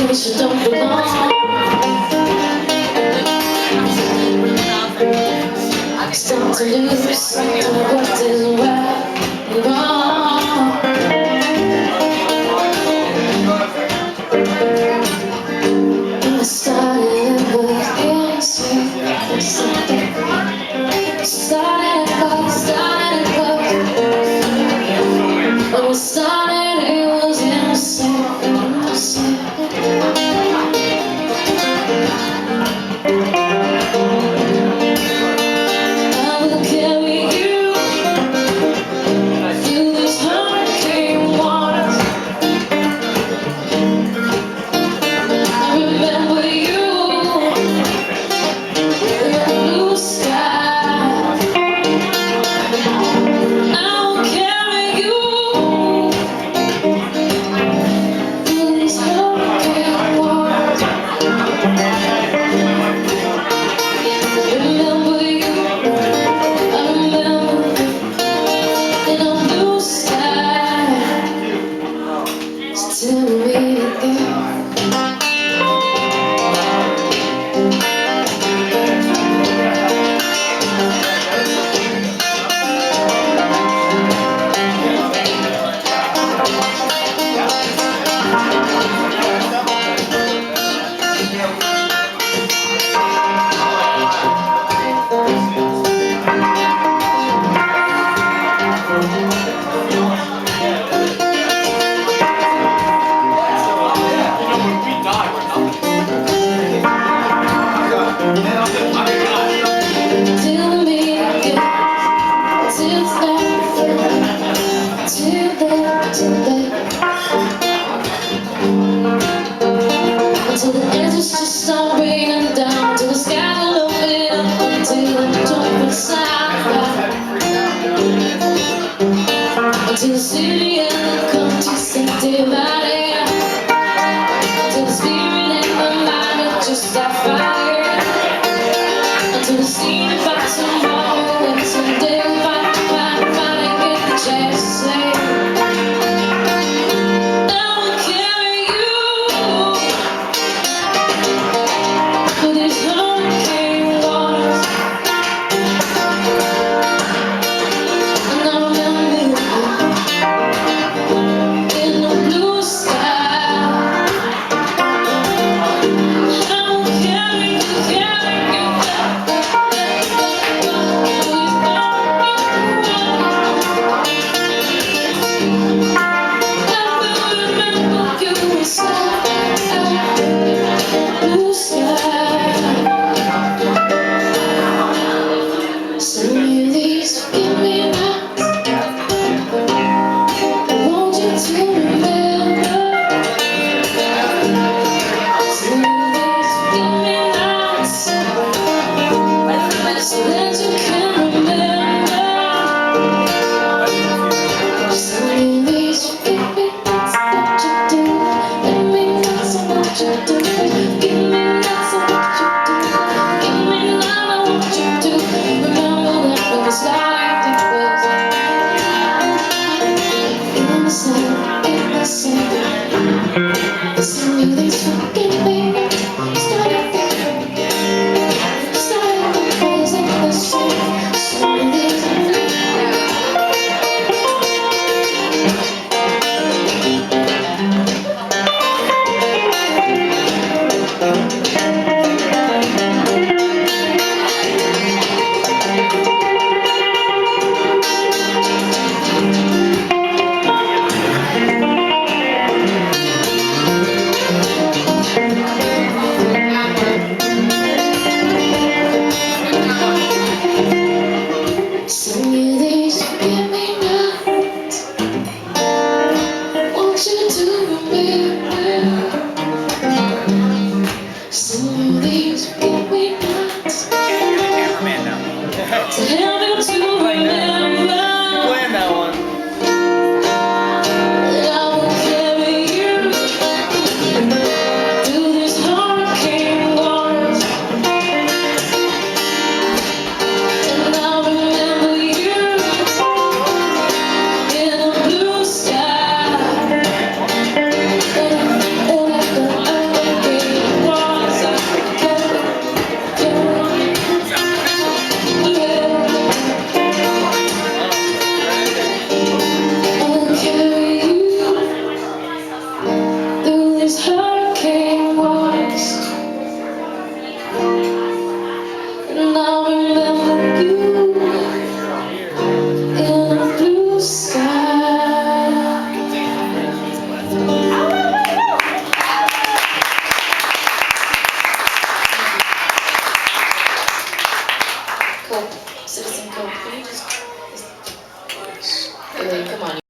place you don't belong. Start to lose what is right and wrong. I started with innocent. Started it was innocent. Until the edges just start raining down, till the sky will open up, until the jump inside, until the city and the countryside divided, until the spirit and the mind are just a fire, until the scene about tomorrow and today finally get the chance to say, Cool. Citizen Code.